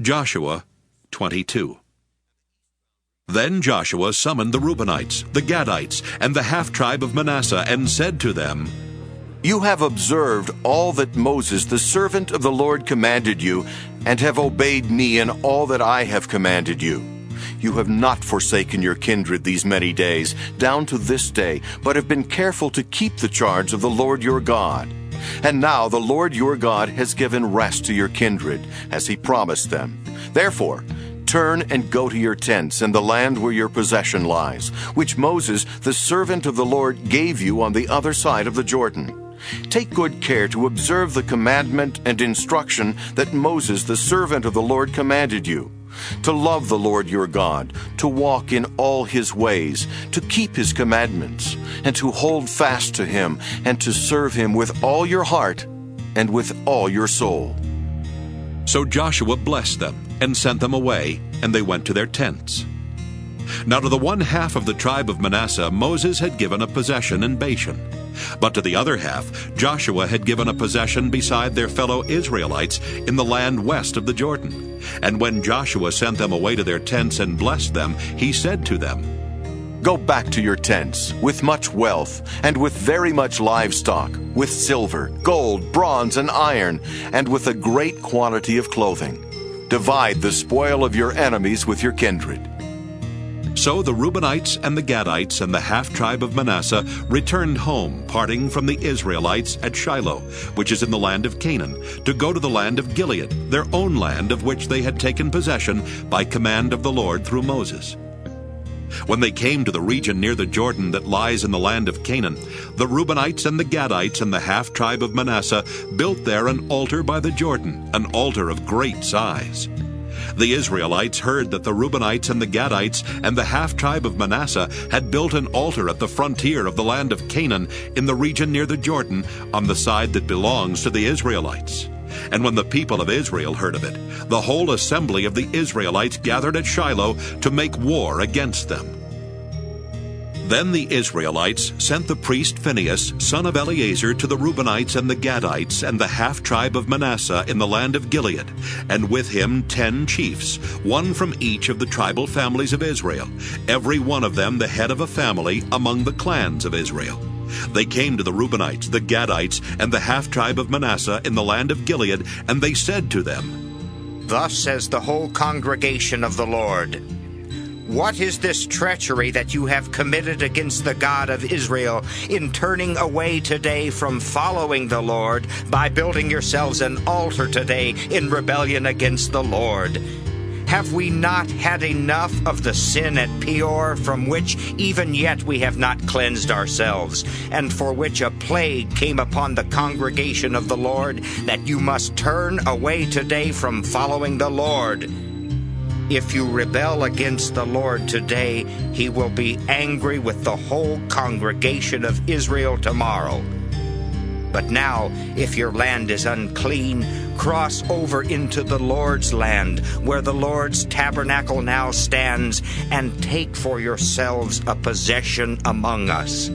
Joshua 22. Then Joshua summoned the Reubenites, the Gadites, and the half-tribe of Manasseh, and said to them, You have observed all that Moses, the servant of the Lord, commanded you, and have obeyed me in all that I have commanded you. You have not forsaken your kindred these many days, down to this day, but have been careful to keep the charge of the Lord your God. And now the Lord your God has given rest to your kindred, as he promised them. Therefore, turn and go to your tents in the land where your possession lies, which Moses, the servant of the Lord, gave you on the other side of the Jordan. Take good care to observe the commandment and instruction that Moses, the servant of the Lord, commanded you, to love the Lord your God, to walk in all his ways, to keep his commandments, and to hold fast to him, and to serve him with all your heart and with all your soul. So Joshua blessed them, and sent them away, and they went to their tents. Now to the one half of the tribe of Manasseh Moses had given a possession in Bashan, but to the other half Joshua had given a possession beside their fellow Israelites in the land west of the Jordan. And when Joshua sent them away to their tents and blessed them, he said to them, Go back to your tents with much wealth, and with very much livestock, with silver, gold, bronze, and iron, and with a great quantity of clothing. Divide the spoil of your enemies with your kindred. So the Reubenites and the Gadites and the half-tribe of Manasseh returned home, parting from the Israelites at Shiloh, which is in the land of Canaan, to go to the land of Gilead, their own land of which they had taken possession by command of the Lord through Moses. When they came to the region near the Jordan that lies in the land of Canaan, the Reubenites and the Gadites and the half-tribe of Manasseh built there an altar by the Jordan, an altar of great size. The Israelites heard that the Reubenites and the Gadites and the half-tribe of Manasseh had built an altar at the frontier of the land of Canaan in the region near the Jordan, on the side that belongs to the Israelites. And when the people of Israel heard of it, the whole assembly of the Israelites gathered at Shiloh to make war against them. Then the Israelites sent the priest Phinehas, son of Eleazar, to the Reubenites and the Gadites and the half-tribe of Manasseh in the land of Gilead, and with him 10 chiefs, one from each of the tribal families of Israel, every one of them the head of a family among the clans of Israel. They came to the Reubenites, the Gadites, and the half-tribe of Manasseh in the land of Gilead, and they said to them, Thus says the whole congregation of the Lord, What is this treachery that you have committed against the God of Israel in turning away today from following the Lord by building yourselves an altar today in rebellion against the Lord? Have we not had enough of the sin at Peor, from which even yet we have not cleansed ourselves, and for which a plague came upon the congregation of the Lord, that you must turn away today from following the Lord? If you rebel against the Lord today, he will be angry with the whole congregation of Israel tomorrow. But now, if your land is unclean, cross over into the Lord's land, where the Lord's tabernacle now stands, and take for yourselves a possession among us.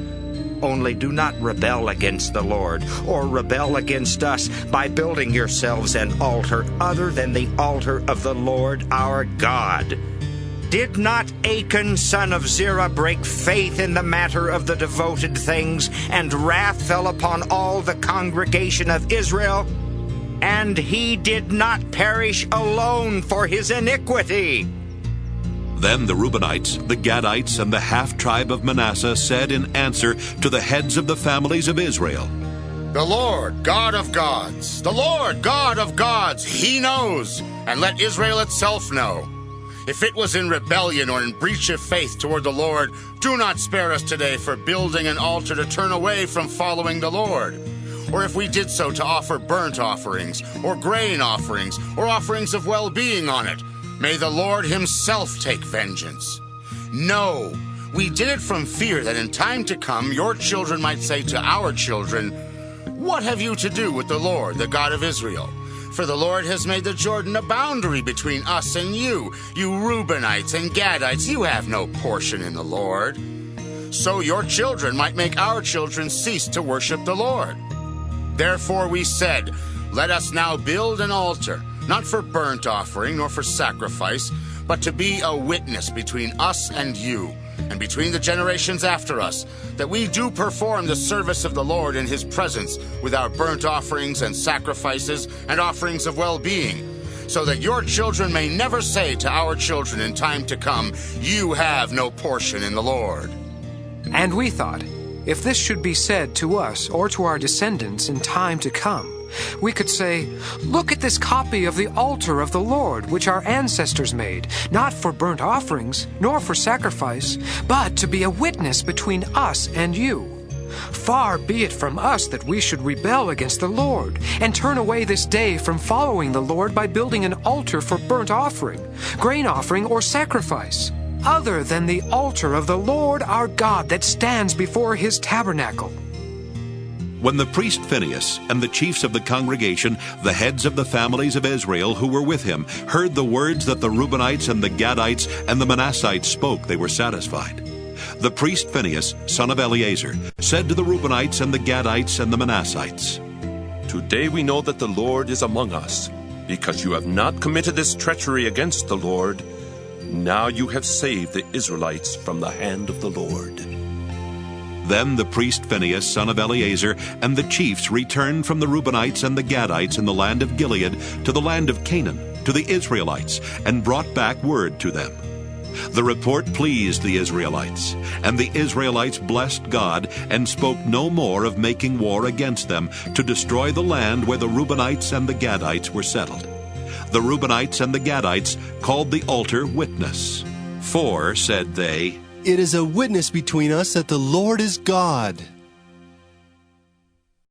Only do not rebel against the Lord, or rebel against us by building yourselves an altar other than the altar of the Lord our God. Did not Achan, son of Zerah, break faith in the matter of the devoted things, and wrath fell upon all the congregation of Israel? And he did not perish alone for his iniquity. Then the Reubenites, the Gadites, and the half-tribe of Manasseh said in answer to the heads of the families of Israel, The Lord, God of gods, the Lord, God of gods, he knows, and let Israel itself know. If it was in rebellion or in breach of faith toward the Lord, do not spare us today for building an altar to turn away from following the Lord. Or if we did so to offer burnt offerings, or grain offerings, or offerings of well-being on it, may the Lord himself take vengeance. No, we did it from fear that in time to come your children might say to our children, What have you to do with the Lord, the God of Israel? For the Lord has made the Jordan a boundary between us and you. You Reubenites and Gadites, you have no portion in the Lord. So your children might make our children cease to worship the Lord. Therefore we said, Let us now build an altar, not for burnt offering nor for sacrifice, but to be a witness between us and you, and between the generations after us, that we do perform the service of the Lord in his presence with our burnt offerings and sacrifices and offerings of well-being, so that your children may never say to our children in time to come, you have no portion in the Lord. And we thought, if this should be said to us or to our descendants in time to come, we could say, look at this copy of the altar of the Lord, which our ancestors made, not for burnt offerings, nor for sacrifice, but to be a witness between us and you. Far be it from us that we should rebel against the Lord, and turn away this day from following the Lord by building an altar for burnt offering, grain offering, or sacrifice, other than the altar of the Lord our God that stands before his tabernacle. When the priest Phinehas and the chiefs of the congregation, the heads of the families of Israel who were with him, heard the words that the Reubenites and the Gadites and the Manassites spoke, they were satisfied. The priest Phinehas, son of Eleazar, said to the Reubenites and the Gadites and the Manassites, Today we know that the Lord is among us, because you have not committed this treachery against the Lord. Now you have saved the Israelites from the hand of the Lord. Then the priest Phinehas, son of Eleazar, and the chiefs returned from the Reubenites and the Gadites in the land of Gilead to the land of Canaan, to the Israelites, and brought back word to them. The report pleased the Israelites, and the Israelites blessed God and spoke no more of making war against them to destroy the land where the Reubenites and the Gadites were settled. The Reubenites and the Gadites called the altar Witness. For, said they, It is a witness between us that the Lord is God.